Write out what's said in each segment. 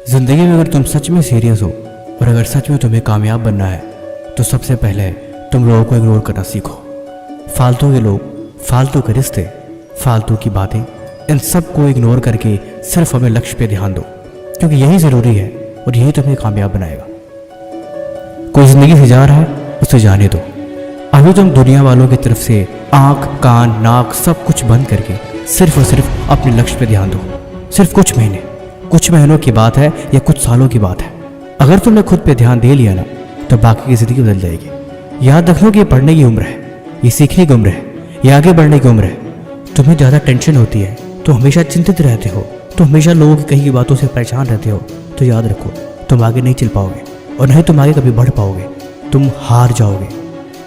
जिंदगी में अगर तुम सच में सीरियस हो और अगर सच में तुम्हें कामयाब बनना है तो सबसे पहले तुम लोगों को इग्नोर करना सीखो। फालतू के लोग, फालतू के रिश्ते, फालतू की बातें, इन सब को इग्नोर करके सिर्फ हमें लक्ष्य पे ध्यान दो, क्योंकि यही ज़रूरी है और यही तुम्हें कामयाब बनाएगा। कोई ज़िंदगी से जा रहा है उसे जाने दो। अभी तुम दुनिया वालों की तरफ से आँख, कान, नाक सब कुछ बंद करके सिर्फ और सिर्फ अपने लक्ष्य पे ध्यान दो। सिर्फ कुछ महीनों की बात है या कुछ सालों की बात है। अगर तुमने खुद पे ध्यान दे लिया ना तो बाकी की ज़िंदगी बदल जाएगी। याद रखो कि ये पढ़ने की उम्र है, ये सीखने की उम्र है, ये आगे बढ़ने की उम्र है। तुम्हें ज़्यादा टेंशन होती है, तो हमेशा चिंतित रहते हो, तो हमेशा लोगों की कही की बातों से परेशान रहते हो, तो याद रखो तुम आगे नहीं चल पाओगे और नहीं तुम आगे कभी बढ़ पाओगे, तुम हार जाओगे।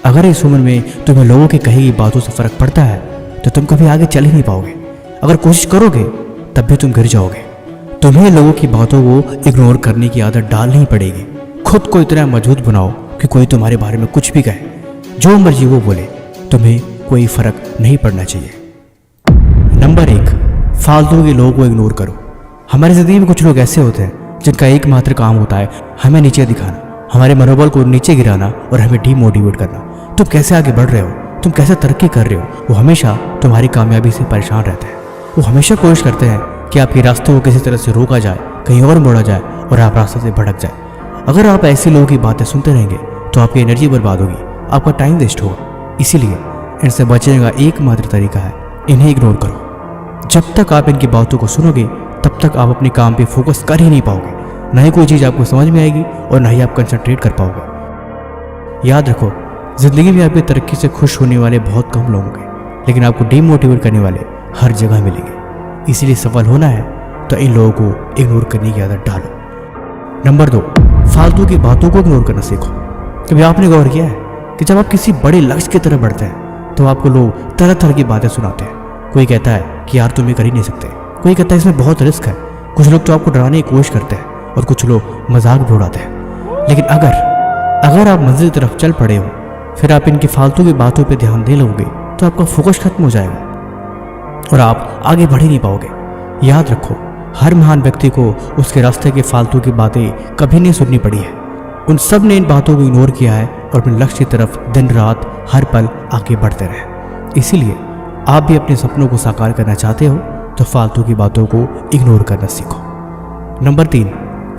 अगर इस उम्र में तुम्हें लोगों की कही की बातों से फ़र्क पड़ता है तो तुम कभी आगे चल ही नहीं पाओगे। अगर कोशिश करोगे तब भी तुम गिर जाओगे। तुम्हें लोगों की बातों को इग्नोर करने की आदत डालनी पड़ेगी। खुद को इतना मजबूत बनाओ कि कोई तुम्हारे बारे में कुछ भी कहे, जो मर्जी वो बोले, तुम्हें कोई फर्क नहीं पड़ना चाहिए। नंबर 1, फालतू के लोगों को इग्नोर करो। हमारी ज़िंदगी में कुछ लोग ऐसे होते हैं जिनका एकमात्र काम होता है हमें नीचे दिखाना, हमारे मनोबल को नीचे गिराना और हमें डीमोटिवेट करना। तुम कैसे आगे बढ़ रहे हो, तुम कैसे तरक्की कर रहे हो, वो हमेशा तुम्हारी कामयाबी से परेशान रहते हैं। वो हमेशा कोशिश करते हैं कि आपके रास्ते को किसी तरह से रोका जाए, कहीं और मोड़ा जाए और आप रास्ते से भटक जाए। अगर आप ऐसे लोगों की बातें सुनते रहेंगे तो आपकी एनर्जी बर्बाद होगी, आपका टाइम वेस्ट होगा। इसीलिए इनसे बचने का एकमात्र तरीका है इन्हें इग्नोर करो। जब तक आप इनकी बातों को सुनोगे तब तक आप अपने काम पे फोकस कर ही नहीं पाओगे, ना ही कोई चीज़ आपको समझ में आएगी और ना ही आप कंसंट्रेट कर पाओगे। याद रखो, ज़िंदगी में आपकी तरक्की से खुश होने वाले बहुत कम लोग होंगे, लेकिन आपको डीमोटिवेट करने वाले हर जगह मिलेंगे। इसीलिए सफल होना है तो इन लोगों को इग्नोर करने की आदत डालो। नंबर 2, फालतू की बातों को इग्नोर करना सीखो। कभी आपने गौर किया है कि जब आप किसी बड़े लक्ष्य की तरफ बढ़ते हैं तो आपको लोग तरह तरह की बातें सुनाते हैं। कोई कहता है कि यार तुम ये कर ही नहीं सकते, कोई कहता है इसमें बहुत रिस्क है, कुछ लोग तो आपको डराने की कोशिश करते हैं और कुछ लोग मजाक भी उड़ाते हैं। लेकिन अगर आप मंजिल की तरफ चल पड़े हो, फिर आप इनकी फालतू की बातों पर ध्यान दे लोगे तो आपका फोकस खत्म हो जाएगा और आप आगे बढ़ ही नहीं पाओगे। याद रखो, हर महान व्यक्ति को उसके रास्ते के फालतू की बातें कभी नहीं सुननी पड़ी है। उन सब ने इन बातों को इग्नोर किया है और अपने लक्ष्य की तरफ दिन रात हर पल आगे बढ़ते रहे। इसीलिए आप भी अपने सपनों को साकार करना चाहते हो तो फालतू की बातों को इग्नोर करना सीखो। नंबर 3,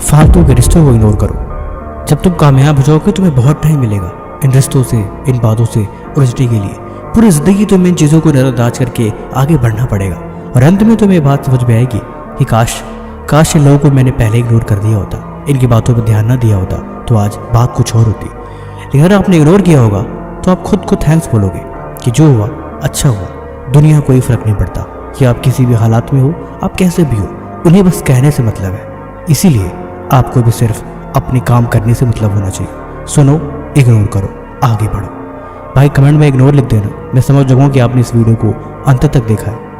फालतू के रिश्तों को इग्नोर करो। जब तुम कामयाब हो जाओगे तुम्हें बहुत टाइम मिलेगा इन रिश्तों से, इन बातों से उलझने के लिए। पूरी ज़िंदगी तुम्हें इन चीज़ों को नज़रअंदाज करके आगे बढ़ना पड़ेगा और अंत में तुम्हें बात समझ में आएगी कि काश इन लोगों को मैंने पहले इग्नोर कर दिया होता, इनकी बातों पर ध्यान न दिया होता तो आज बात कुछ और होती। लेकिन अगर आपने इग्नोर किया होगा तो आप खुद को थैंक्स बोलोगे कि जो हुआ अच्छा हुआ। दुनिया कोई फ़र्क नहीं पड़ता कि आप किसी भी हालात में हो, आप कैसे भी हो, उन्हें बस कहने से मतलब है। इसीलिए आपको भी सिर्फ अपने काम करने से मतलब होना चाहिए। सुनो, इग्नोर करो, आगे बढ़ो। भाई कमेंट में इग्नोर लिख देना, मैं समझ जाऊँगा कि आपने इस वीडियो को अंत तक देखा है।